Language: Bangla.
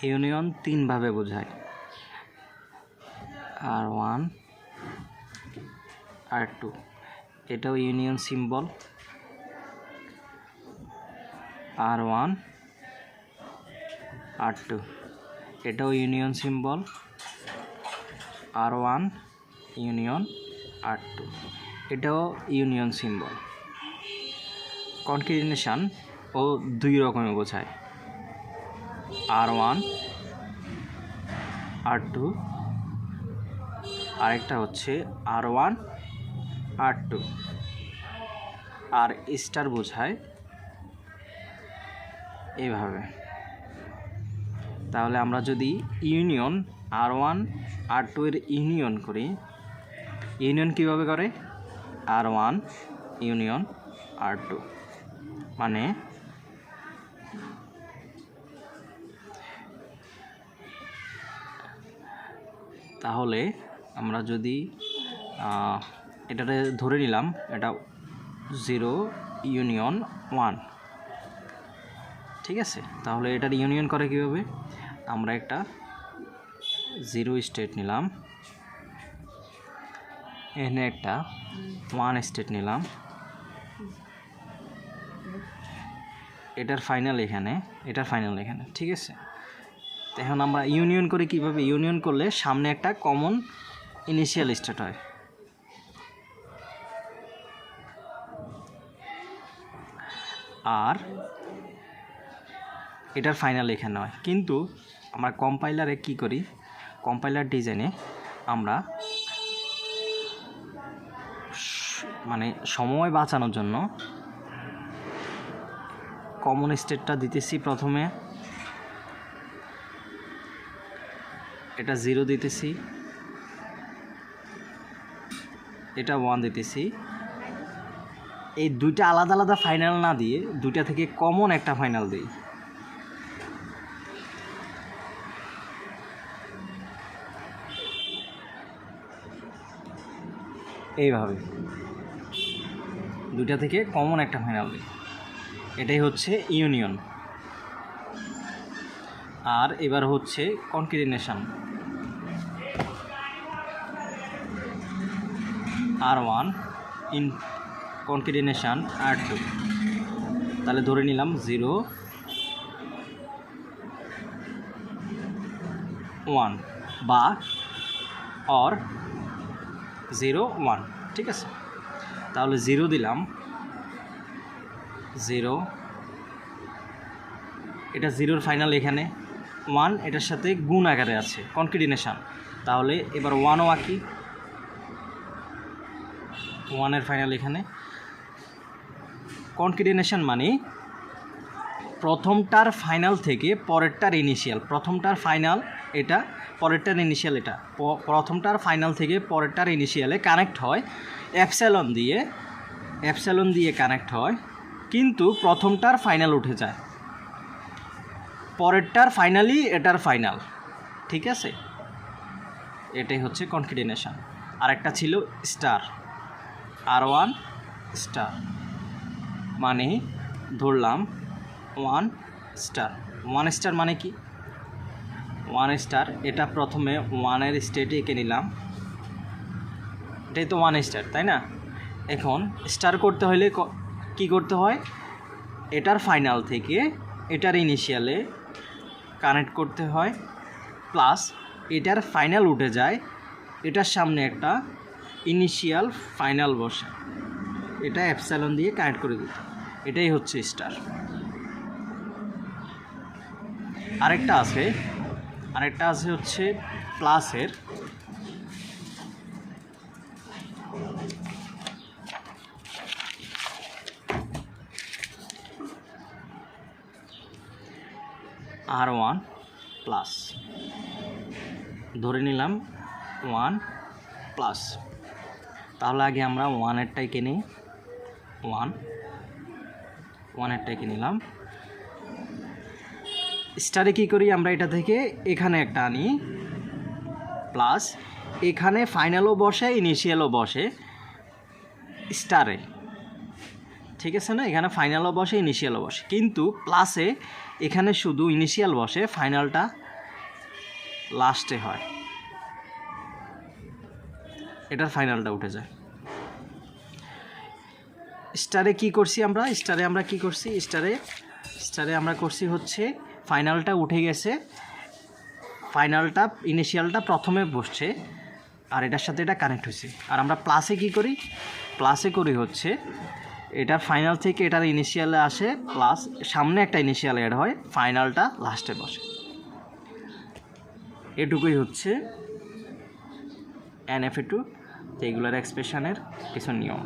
ইউনিয়ন তিনভাবে বোঝায়, R1 R2, এটাও ইউনিয়ন সিম্বল, R1 R2, এটাও union symbol, R1 union R2, এটাও ইউনিয়ন সিম্বল। কনকেটিনেশন ও দুই রকমে বোঝায়, R1 R2, আরেকটা হচ্ছে R1 R2, আর স্টার বোঝায় এইভাবে। তাহলে আমরা যদি ইউনিয়ন R1 R2 এর ইউনিয়ন করি, ইউনিয়ন কীভাবে করে? R1 ইউনিয়ন R2, মানে তাহলে আমরা যদি এটাতে ধরে নিলাম এটা 0 ইউনিয়ন 1, ঠিক আছে। তাহলে এটার ইউনিয়ন করে কীভাবে? আমরা একটা 0 স্টেট নিলাম, এখানে একটা 1 স্টেট নিলাম, এটার ফাইনাল এখানে, এটার ফাইনাল এখানে, ঠিক আছে। এখন আমরা ইউনিয়ন করি কীভাবে? ইউনিয়ন করলে সামনে একটা কমন ইনিশিয়াল স্টেট হয়, আর এটার ফাইনাল এখানে হয়। কিন্তু আমরা কম্পাইলারে কি করি? কম্পাইলার ডিজাইনে আমরা মানে সময় বাঁচানোর জন্য কমন স্টেটটা দিতেছি প্রথমে, এটা 0 দিতেছি, এটা 1 দিতেছি। এই দুইটা আলাদা আলাদা ফাইনাল না দিয়ে দুইটা থেকে কমন একটা ফাইনাল দিই। এইভাবে দুইটা থেকে কমন একটা ফাইনাল দিই, এটাই হচ্ছে ইউনিয়ন। আর এবার হচ্ছে concatenation, R1 in concatenation R2, তাহলে ধরে নিলাম 0 1 বা অর 0 1, ঠিক আছে। তাহলে 0 দিলাম, 0, এটা 0-র ফাইনাল এখানে, 1 এটার সাথে গুণ আকারে আছে কনকেটিনেশন। তাহলে এবার 1ও আঁকি, 1-এর ফাইনাল এখানে। কনকেটিনেশন মানে প্রথমটার ফাইনাল থেকে পরেরটার ইনিশিয়াল, প্রথমটার ফাইনাল এটা, পরেরটার ইনিশিয়াল এটা, প্রথমটার ফাইনাল থেকে পরেরটার ইনিশিয়ালে কানেক্ট হয় এপসাইলন দিয়ে কানেক্ট হয়, কিন্তু প্রথমটার ফাইনাল উঠে যায়, পরেরটার ফাইনালই এটার ফাইনাল, ঠিক আছে। এটাই হচ্ছে কনকেটিনেশন। আরেকটা ছিল স্টার, R1 স্টার, মানে ধরলাম 1 স্টার। 1 স্টার মানে কি? 1 স্টার, এটা প্রথমে 1-এর স্টেটে এঁকে নিলাম, এটাই তো 1 স্টার, তাই না? এখন স্টার করতে হলে কি করতে হয়? এটার ফাইনাল থেকে এটার ইনিশিয়ালে কানেক্ট করতে হয়, প্লাস এটার ফাইনাল উঠে যায়, এটার সামনে একটা ইনিশিয়াল ফাইনাল বসে, এটা এপসাইলন দিয়ে কানেক্ট করে দিতে, এটাই হচ্ছে স্টার। আরেকটা আছে হচ্ছে প্লাসের, R1 প্লাস, ধরে নিলাম 1 প্লাস। তাহলে আগে আমরা 1-এরটাই কিনি, 1-এরটাই কিনলাম। স্টারে কী করি? আমরা এটা থেকে এখানে একটা আনি, প্লাস এখানে ফাইনালও বসে ইনিশিয়ালও বসে স্টারে, ঠিক আছে না? এখানে ফাইনালও বসে ইনিশিয়ালও বসে, কিন্তু প্লাসে এখানে শুধু ইনিশিয়াল বসে, ফাইনালটা লাস্টে হয়, এটার ফাইনালটা উঠে যায়। স্টারে কি করছি আমরা, স্টারে আমরা করছি হচ্ছে ফাইনালটা উঠে গেছে, ফাইনালটা ইনিশিয়ালটা প্রথমে বসছে আর এটার সাথে এটা কানেক্ট হয়েছে। আর আমরা প্লাসে কি করি, প্লাসে করি হচ্ছে এটার ফাইনাল থেকে এটার ইনিশিয়ালে আসে, প্লাস সামনে একটা ইনিশিয়াল অ্যাড হয়, ফাইনালটা লাস্টে বসে। এটুকুই হচ্ছে NF2 রেগুলার এক্সপ্রেশনের কিছু নিয়ম।